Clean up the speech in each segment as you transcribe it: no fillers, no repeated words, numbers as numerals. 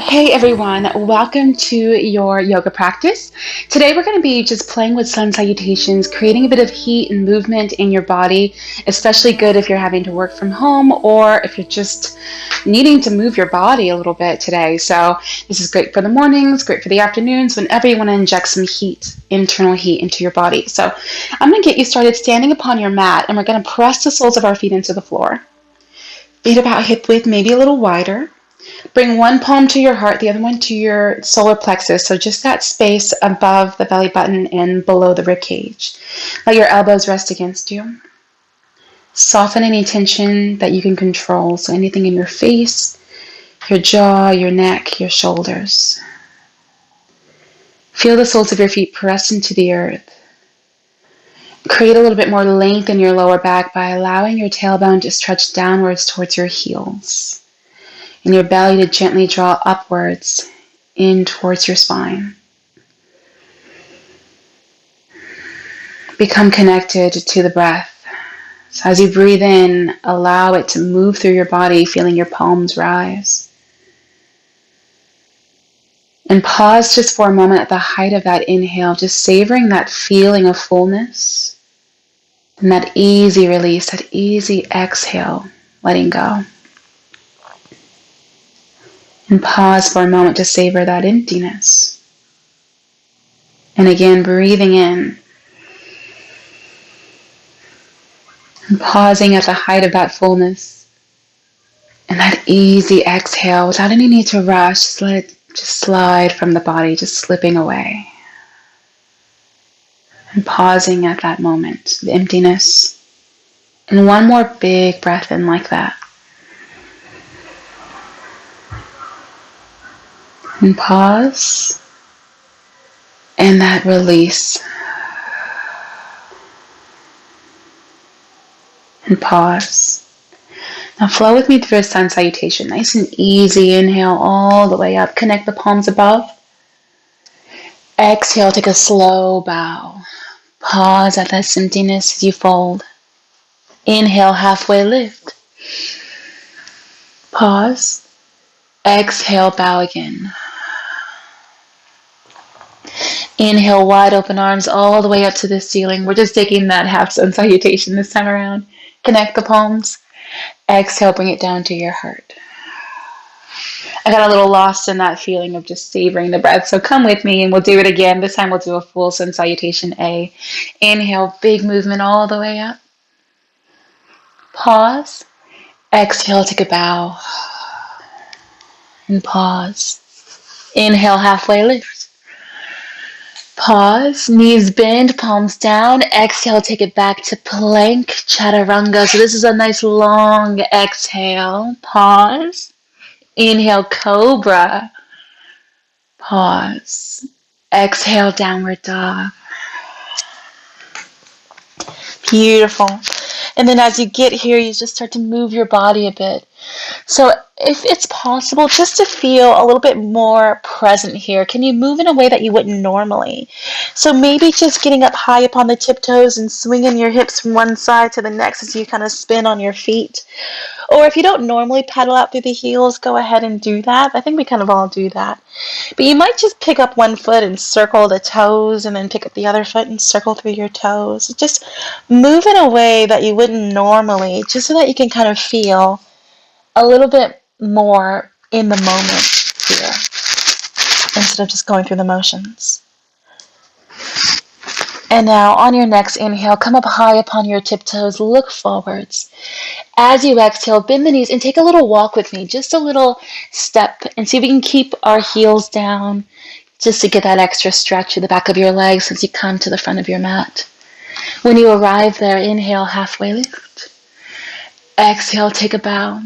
Hey everyone, welcome to your yoga practice. Today we're going to be just playing with sun salutations, creating a bit of heat and movement in your body, especially good if you're having to work from home or if you're just needing to move your body a little bit today. So this is great for the mornings, great for the afternoons, whenever you want to inject some heat, internal heat into your body. So I'm going to get you started standing upon your mat, and we're going to press the soles of our feet into the floor. Feet about hip width, maybe a little wider. Bring one palm to your heart, the other one to your solar plexus, so just that space above the belly button and below the rib cage. Let your elbows rest against you. Soften any tension that you can control, so anything in your face, your jaw, your neck, your shoulders. Feel the soles of your feet press into the earth. Create a little bit more length in your lower back by allowing your tailbone to stretch downwards towards your heels, and your belly to gently draw upwards in towards your spine. Become connected to the breath. So as you breathe in, allow it to move through your body, feeling your palms rise. And pause just for a moment at the height of that inhale, just savoring that feeling of fullness and that easy release, that easy exhale, letting go. And pause for a moment to savor that emptiness. And again, breathing in. And pausing at the height of that fullness. And that easy exhale without any need to rush. Just let it just slide from the body, just slipping away. And pausing at that moment, the emptiness. And one more big breath in like that. And pause. And that release. And pause. Now flow with me through a sun salutation. Nice and easy. Inhale all the way up. Connect the palms above. Exhale, take a slow bow. Pause at that emptiness as you fold. Inhale, halfway lift. Pause. Exhale, bow again. Inhale, wide open arms all the way up to the ceiling. We're just taking that half sun salutation this time around. Connect the palms. Exhale, bring it down to your heart. I got a little lost in that feeling of just savoring the breath. So come with me and we'll do it again. This time we'll do a full sun salutation A. Inhale, big movement all the way up. Pause. Exhale, take a bow. And pause. Inhale, halfway lift. Pause. Knees bend, palms down. Exhale, take it back to plank chaturanga. So this is a nice long exhale. Pause. Inhale, cobra. Pause. Exhale, downward dog. Beautiful. And then as you get here, you just start to move your body a bit. So if it's possible, just to feel a little bit more present here, can you move in a way that you wouldn't normally? So maybe just getting up high up on the tiptoes and swinging your hips from one side to the next as you kind of spin on your feet. Or if you don't normally pedal out through the heels, go ahead and do that. I think we kind of all do that. But you might just pick up one foot and circle the toes and then pick up the other foot and circle through your toes. Just move in a way that you wouldn't normally, just so that you can kind of feel a little bit more in the moment here instead of just going through the motions. And now on your next inhale, come up high upon your tiptoes, look forwards. As you exhale, bend the knees and take a little walk with me, just a little step, and see if we can keep our heels down just to get that extra stretch in the back of your legs as you come to the front of your mat. When you arrive there, inhale, halfway lift. Exhale, take a bow.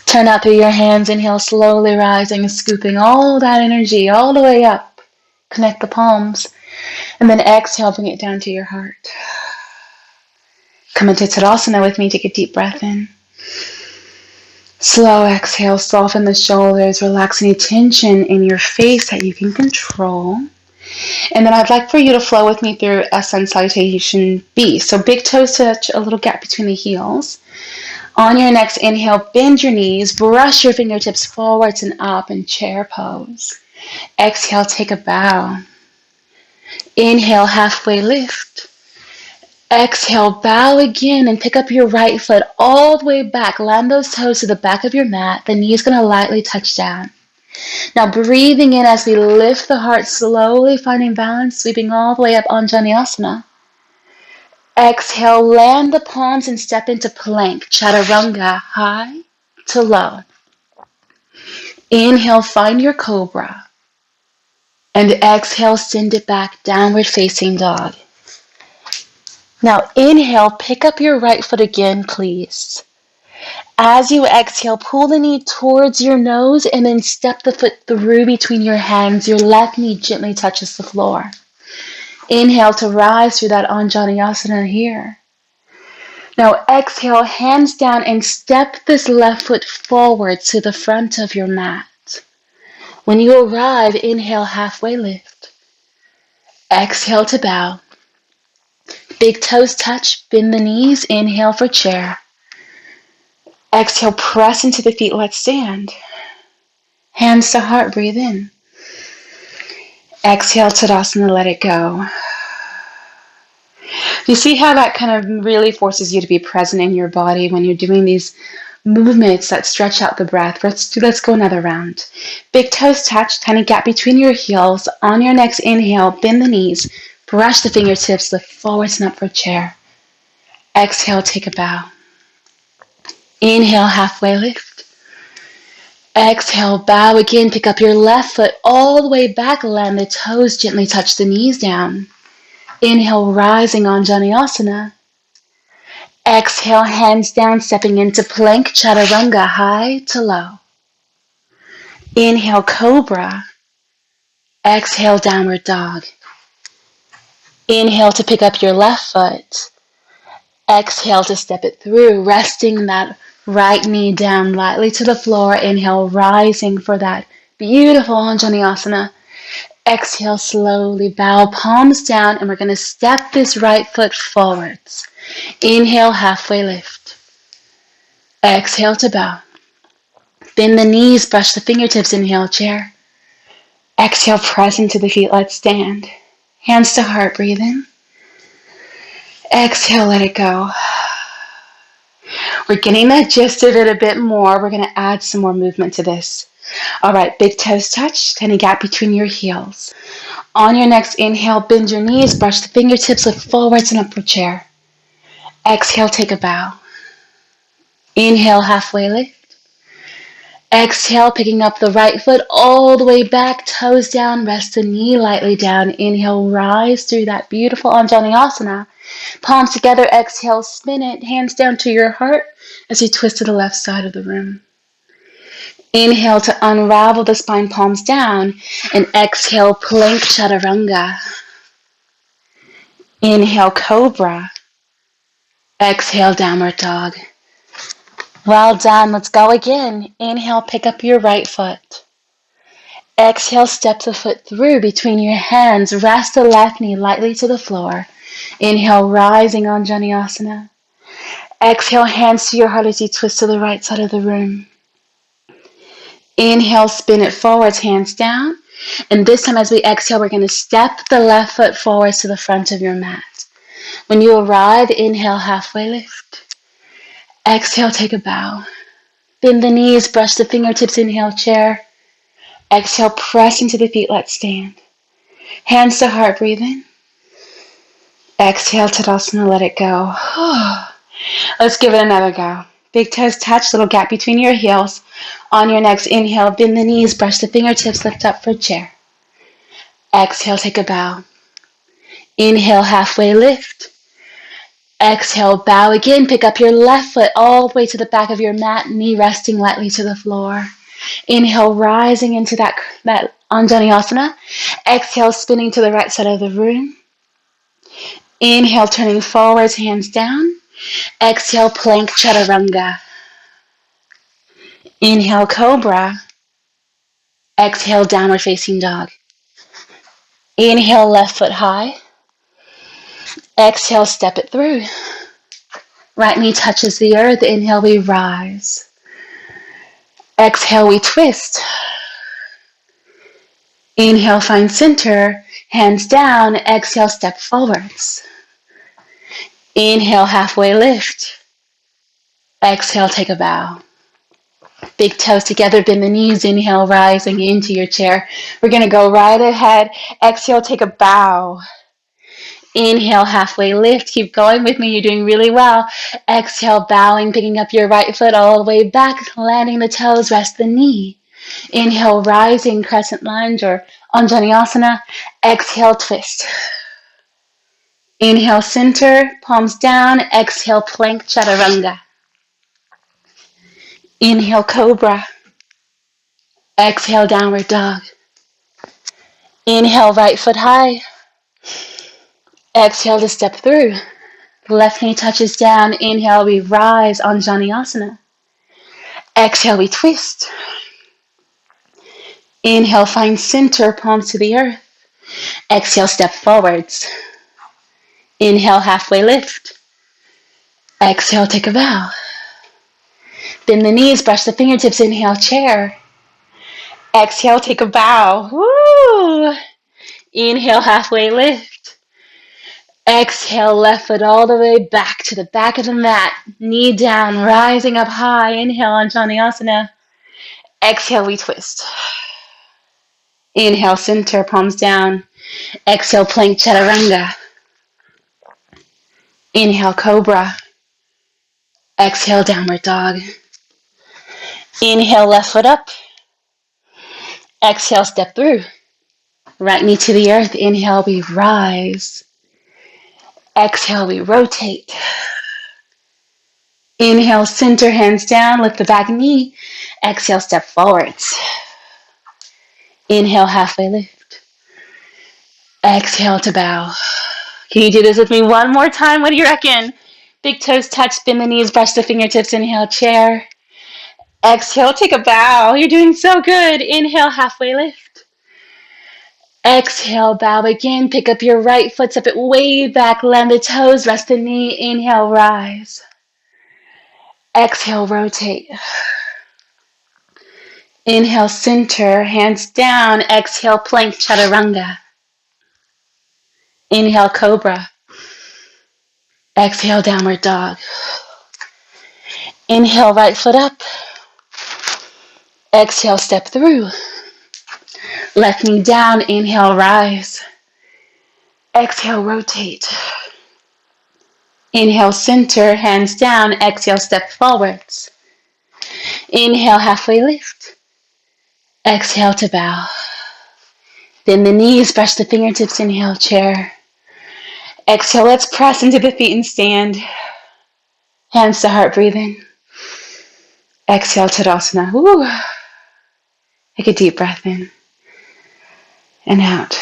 Turn out through your hands, inhale, slowly rising, scooping all that energy all the way up. Connect the palms. And then exhale, bring it down to your heart. Come into Tadasana with me. Take a deep breath in. Slow exhale, soften the shoulders, relax any tension in your face that you can control. And then I'd like for you to flow with me through a sun salutation B. So big toes touch, a little gap between the heels. On your next inhale, bend your knees, brush your fingertips forwards and up in chair pose. Exhale, take a bow. Inhale, halfway lift. Exhale, bow again and pick up your right foot all the way back. Land those toes to the back of your mat. The knee's going to lightly touch down. Now breathing in as we lift the heart, slowly finding balance, sweeping all the way up Anjaneyasana. Exhale, land the palms and step into plank, chaturanga, high to low. Inhale, find your cobra. And exhale, send it back, downward facing dog. Now inhale, pick up your right foot again, please. As you exhale, pull the knee towards your nose and then step the foot through between your hands. Your left knee gently touches the floor. Inhale to rise through that Anjaneyasana here. Now exhale, hands down and step this left foot forward to the front of your mat. When you arrive, inhale, halfway lift. Exhale to bow. Big toes touch, bend the knees, inhale for chair. Exhale, press into the feet, let's stand. Hands to heart, breathe in. Exhale, Tadasana, let it go. You see how that kind of really forces you to be present in your body when you're doing these movements that stretch out the breath. Let's go another round. Big toes touch, tiny gap between your heels. On your next inhale, bend the knees, brush the fingertips, lift forwards and up for chair. Exhale, take a bow. Inhale, halfway lift. Exhale, bow again, pick up your left foot all the way back, land the toes, gently touch the knees down. Inhale, rising Anjaneyasana. Exhale, hands down, stepping into plank, chaturanga, high to low. Inhale, cobra. Exhale, downward dog. Inhale to pick up your left foot. Exhale to step it through, resting that right knee down lightly to the floor. Inhale, rising for that beautiful Anjaneyasana. Exhale, slowly bow, palms down, and we're going to step this right foot forwards. Inhale, halfway lift. Exhale to bow. Bend the knees, brush the fingertips, inhale, chair. Exhale, press into the feet, let's stand. Hands to heart, breathe in. Exhale, let it go. We're getting the gist of it a bit more. We're going to add some more movement to this. All right, big toes touch, tiny gap between your heels. On your next inhale, bend your knees, brush the fingertips, lift forwards and up for chair. Exhale, take a bow. Inhale, halfway lift. Exhale, picking up the right foot all the way back, toes down, rest the knee lightly down. Inhale, rise through that beautiful Anjaneyasana. Palms together, exhale, spin it, hands down to your heart as you twist to the left side of the room. Inhale to unravel the spine, palms down, and exhale, plank chaturanga. Inhale, cobra. Exhale, downward dog. Well done. Let's go again. Inhale, pick up your right foot. Exhale, step the foot through between your hands. Rest the left knee lightly to the floor. Inhale, rising Anjaneyasana. Exhale, hands to your heart as you twist to the right side of the room. Inhale, spin it forwards, hands down. And this time as we exhale, we're going to step the left foot forwards to the front of your mat. When you arrive, inhale, halfway lift. Exhale, take a bow. Bend the knees, brush the fingertips, inhale, chair. Exhale, press into the feet, let's stand. Hands to heart, breathe in. Exhale, Tadasana, let it go. Let's give it another go. Big toes touch, little gap between your heels. On your next inhale, bend the knees, brush the fingertips, lift up for chair. Exhale, take a bow. Inhale, halfway lift. Exhale, bow again. Pick up your left foot all the way to the back of your mat, knee resting lightly to the floor. Inhale, rising into that Anjaneyasana. Exhale, spinning to the right side of the room. Inhale, turning forwards, hands down. Exhale, plank chaturanga. Inhale, cobra. Exhale, downward facing dog. Inhale, left foot high. Exhale, step it through. Right knee touches the earth. Inhale, we rise. Exhale, we twist. Inhale, find center. Hands down. Exhale, step forwards. Inhale, halfway lift. Exhale, take a bow. Big toes together, bend the knees. Inhale, rising into your chair. We're going to go right ahead. Exhale, take a bow. Inhale, halfway lift. Keep going with me. You're doing really well. Exhale, bowing, picking up your right foot all the way back, landing the toes, rest the knee. Inhale, rising, crescent lunge or Anjaneyasana. Exhale, twist. Inhale, center, palms down. Exhale, plank chaturanga. Inhale, cobra. Exhale, downward dog. Inhale, right foot high. Exhale to step through. Left knee touches down. Inhale, we rise, Anjaneyasana. Exhale, we twist. Inhale, find center, palms to the earth. Exhale, step forwards. Inhale, halfway lift. Exhale, take a bow. Bend the knees, brush the fingertips. Inhale, chair. Exhale, take a bow. Woo! Inhale, halfway lift. Exhale, left foot all the way back to the back of the mat. Knee down, rising up high. Inhale, Anjaneyasana. Exhale, we twist. Inhale, center, palms down. Exhale, plank chaturanga. Inhale, cobra. Exhale, downward dog. Inhale, left foot up. Exhale, step through. Right knee to the earth. Inhale, we rise. Exhale, we rotate. Inhale, center, hands down, lift the back knee. Exhale, step forwards. Inhale, halfway lift. Exhale to bow. Can you do this with me one more time? What do you reckon? Big toes touch, bend the knees, brush the fingertips. Inhale, chair. Exhale, take a bow. You're doing so good. Inhale, halfway lift. Exhale, bow again. Pick up your right foot, step it way back, land the toes, rest the knee. Inhale, rise. Exhale, rotate. Inhale, center, hands down. Exhale, plank chaturanga. Inhale, cobra. Exhale, downward dog. Inhale, right foot up. Exhale, step through. Left knee down. Inhale, rise. Exhale, rotate. Inhale, center, hands down. Exhale, step forwards. Inhale, halfway lift. Exhale to bow. Bend the knees, brush the fingertips. Inhale, chair. Exhale, let's press into the feet and stand. Hands to heart, breathe in. Exhale, Tadasana. Woo. Take a deep breath in and out.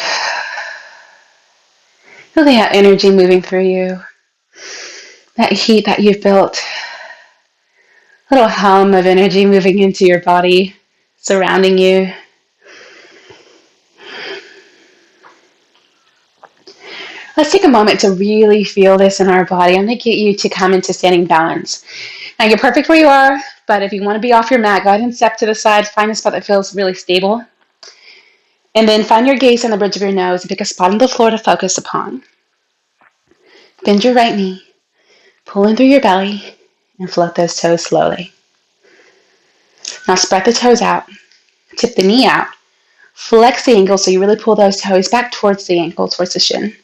Feel that energy moving through you. That heat that you've built. A little hum of energy moving into your body, surrounding you. Let's take a moment to really feel this in our body. I'm going to get you to come into standing balance. Now, you're perfect where you are, but if you want to be off your mat, go ahead and step to the side. Find a spot that feels really stable. And then find your gaze on the bridge of your nose and pick a spot on the floor to focus upon. Bend your right knee, pull in through your belly, and float those toes slowly. Now spread the toes out, tip the knee out, flex the ankle so you really pull those toes back towards the ankle, towards the shin.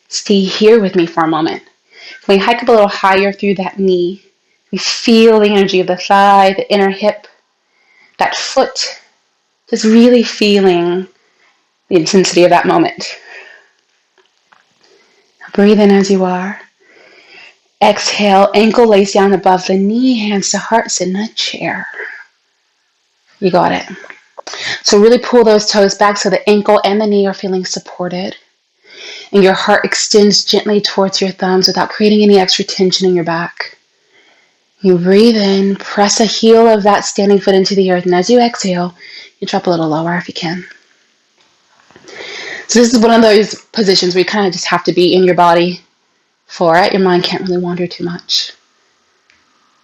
Stay here with me for a moment. When we hike up a little higher through that knee, we feel the energy of the thigh, the inner hip, that foot, just really feeling the intensity of that moment. Now breathe in as you are. Exhale, ankle lays down above the knee, hands to heart, sit in a chair. You got it. So really pull those toes back so the ankle and the knee are feeling supported. And your heart extends gently towards your thumbs without creating any extra tension in your back. You breathe in, press a heel of that standing foot into the earth, and as you exhale, you drop a little lower if you can. So this is one of those positions where you kind of just have to be in your body for it. Your mind can't really wander too much.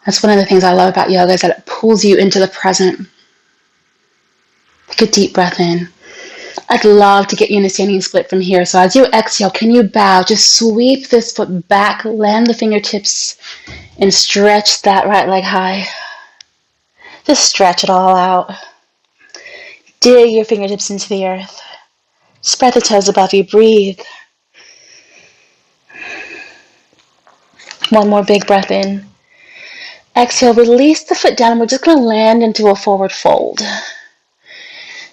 That's one of the things I love about yoga, is that it pulls you into the present. Take a deep breath in. I'd love to get you in a standing split from here. So as you exhale, can you bow? Just sweep this foot back, land the fingertips, and stretch that right leg high. Just stretch it all out. Dig your fingertips into the earth. Spread the toes above you. Breathe. One more big breath in. Exhale, release the foot down. We're just going to land into a forward fold.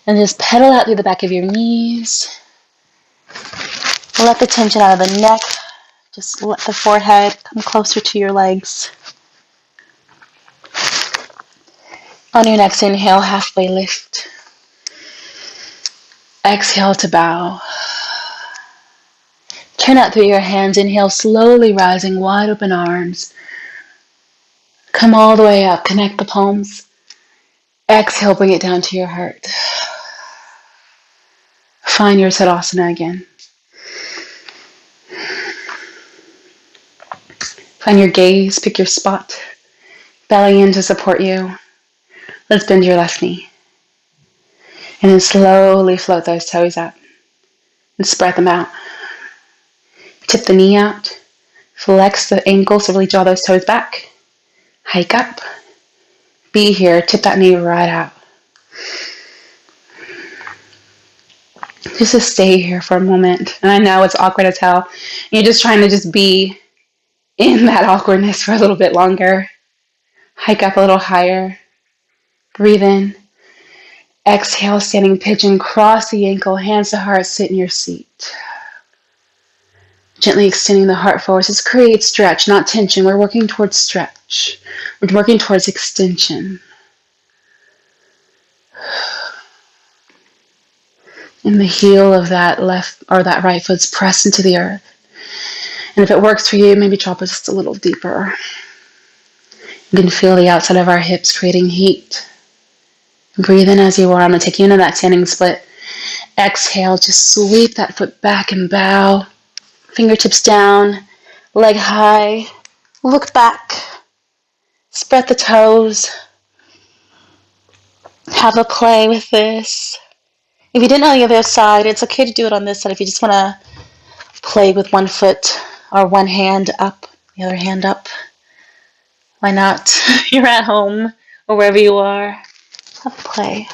And just pedal out through the back of your knees. Let the tension out of the neck. Just let the forehead come closer to your legs. On your next inhale, halfway lift. Exhale to bow. Turn out through your hands. Inhale, slowly rising, wide open arms. Come all the way up. Connect the palms. Exhale, bring it down to your heart. Find your Tadasana again. Find your gaze. Pick your spot. Belly in to support you. Let's bend your left knee. And then slowly float those toes up. And spread them out. Tip the knee out. Flex the ankle, so really draw those toes back. Hike up. Be here. Tip that knee right out. Just to stay here for a moment. And I know it's awkward as hell. You're just trying to just be in that awkwardness for a little bit longer. Hike up a little higher. Breathe in. Exhale, standing pigeon. Cross the ankle, hands to heart. Sit in your seat. Gently extending the heart forward. Just create stretch, not tension. We're working towards stretch. We're working towards extension. And the heel of that left or that right foot's pressed into the earth. And if it works for you, maybe drop it just a little deeper. You can feel the outside of our hips creating heat. Breathe in as you are. I'm going to take you into that standing split. Exhale, just sweep that foot back and bow. Fingertips down, leg high. Look back. Spread the toes. Have a play with this. If you didn't know the other side, it's okay to do it on this side. If you just want to play with one foot or one hand up, the other hand up, why not? You're at home or wherever you are. Have a play.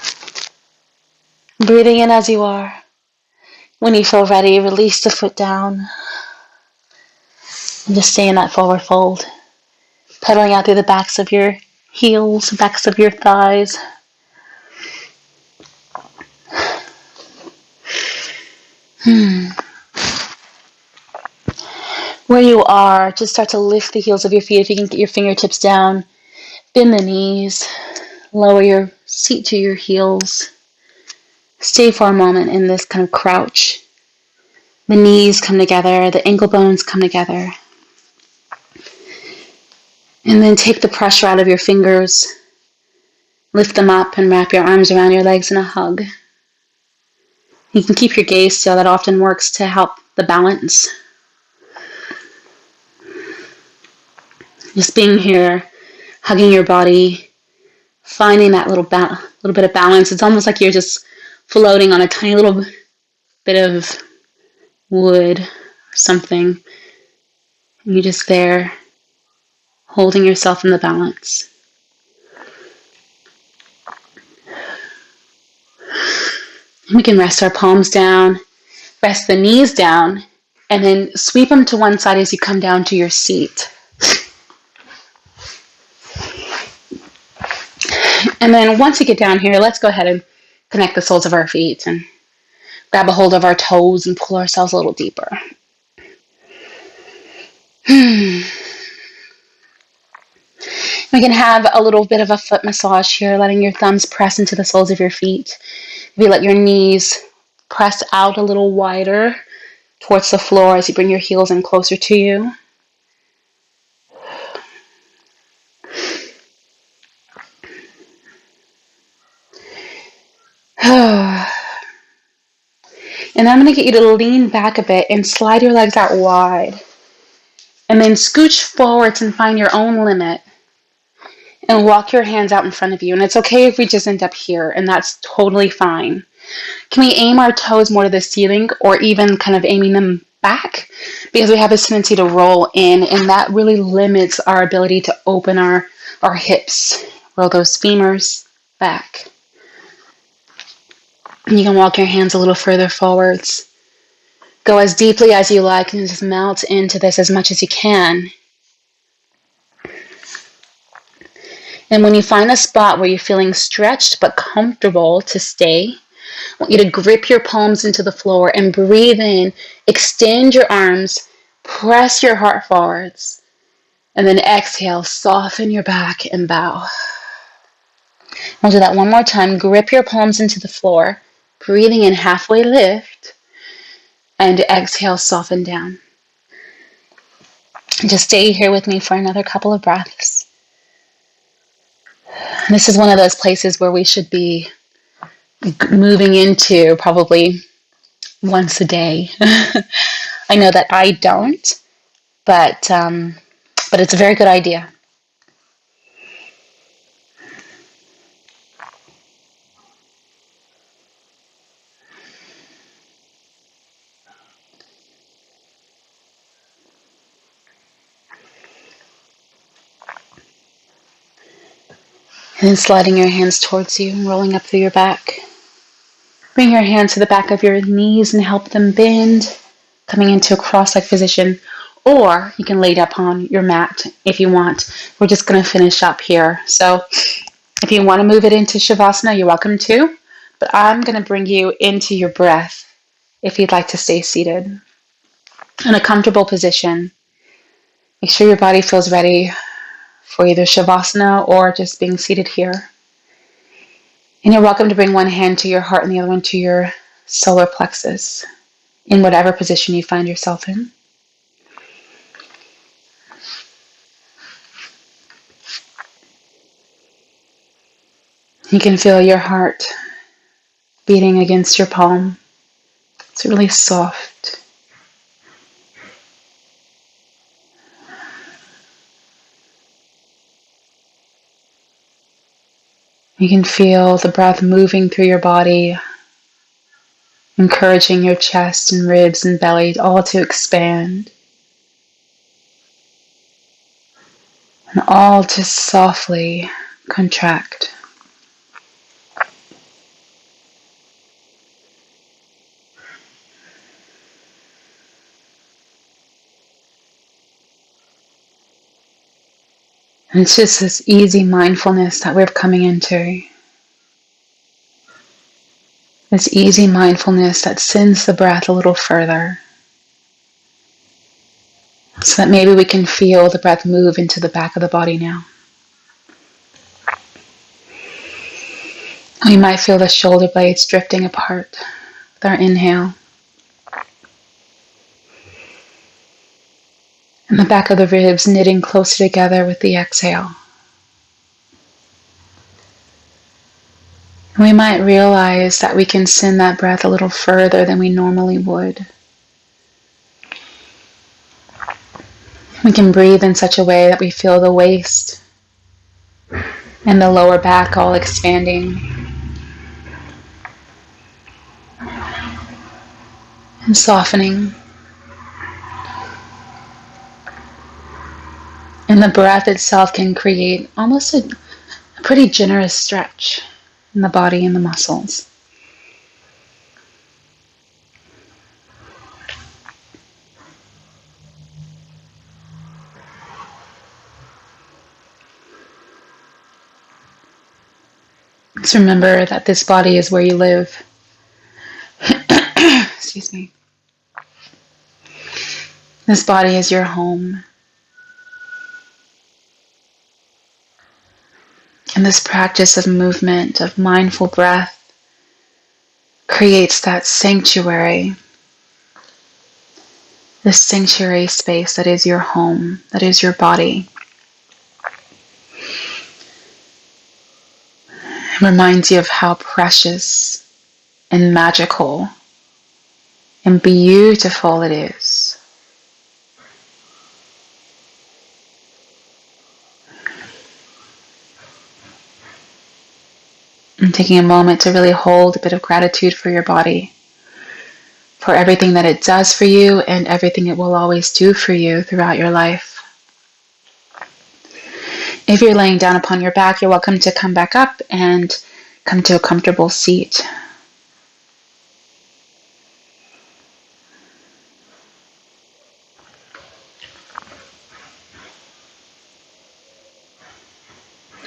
Breathing in as you are. When you feel ready, release the foot down. And just stay in that forward fold. Pedaling out through the backs of your heels, backs of your thighs. Where you are, just start to lift the heels of your feet. If you can get your fingertips down, bend the knees, lower your seat to your heels. Stay for a moment in this kind of crouch. The knees come together, the ankle bones come together. And then take the pressure out of your fingers. Lift them up and wrap your arms around your legs in a hug. You can keep your gaze still. That often works to help the balance. Just being here, hugging your body, finding that little bit of balance. It's almost like you're just floating on a tiny little bit of wood or something. And you're just there, holding yourself in the balance. And we can rest our palms down, rest the knees down, and then sweep them to one side as you come down to your seat. And then once you get down here, let's go ahead and connect the soles of our feet and grab a hold of our toes and pull ourselves a little deeper. We can have a little bit of a foot massage here, letting your thumbs press into the soles of your feet. Maybe let your knees press out a little wider towards the floor as you bring your heels in closer to you. And I'm going to get you to lean back a bit and slide your legs out wide. And then scooch forwards and find your own limit. And walk your hands out in front of you. And it's okay if we just end up here, and that's totally fine. Can we aim our toes more to the ceiling, or even kind of aiming them back? Because we have this tendency to roll in, and that really limits our ability to open our hips. Roll those femurs back. And you can walk your hands a little further forwards. Go as deeply as you like and just melt into this as much as you can. And when you find a spot where you're feeling stretched but comfortable to stay, I want you to grip your palms into the floor and breathe in, extend your arms, press your heart forwards, and then exhale, soften your back and bow. We'll do that one more time. Grip your palms into the floor, breathing in, halfway lift, and exhale, soften down. Just stay here with me for another couple of breaths. This is one of those places where we should be moving into probably once a day. I know that I don't, but it's a very good idea. And then sliding your hands towards you and rolling up through your back. Bring your hands to the back of your knees and help them bend, coming into a cross-legged position. Or you can lay it upon your mat if you want. We're just going to finish up here. So if you want to move it into Shavasana, you're welcome to. But I'm going to bring you into your breath if you'd like to stay seated in a comfortable position. Make sure your body feels ready for either Shavasana or just being seated here. And you're welcome to bring one hand to your heart and the other one to your solar plexus in whatever position you find yourself in. You can feel your heart beating against your palm. It's really soft. You can feel the breath moving through your body, encouraging your chest and ribs and belly all to expand. And all to softly contract. And it's just this easy mindfulness that we're coming into. This easy mindfulness that sends the breath a little further. So that maybe we can feel the breath move into the back of the body now. We might feel the shoulder blades drifting apart with our inhale. And the back of the ribs knitting closer together with the exhale. We might realize that we can send that breath a little further than we normally would. We can breathe in such a way that we feel the waist and the lower back all expanding. And softening. And the breath itself can create almost a pretty generous stretch in the body and the muscles. Just remember that this body is where you live. Excuse me. This body is your home. And this practice of movement, of mindful breath, creates that sanctuary. This sanctuary space that is your home, that is your body. It reminds you of how precious and magical and beautiful it is. taking a moment to really hold a bit of gratitude for your body, for everything that it does for you and everything it will always do for you throughout your life. If you're laying down upon your back, you're welcome to come back up and come to a comfortable seat.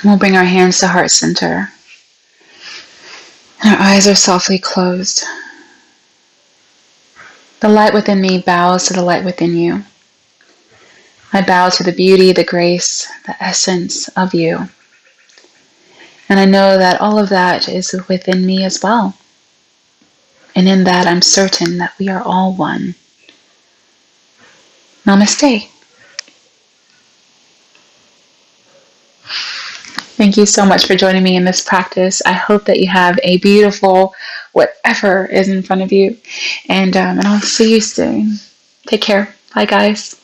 We'll bring our hands to heart center. Our eyes are softly closed. The light within me bows to the light within you. I bow to the beauty, the grace, the essence of you. And I know that all of that is within me as well. And in that, I'm certain that we are all one. Namaste. Thank you so much for joining me in this practice. I hope that you have a beautiful whatever is in front of you. And I'll see you soon. Take care. Bye, guys.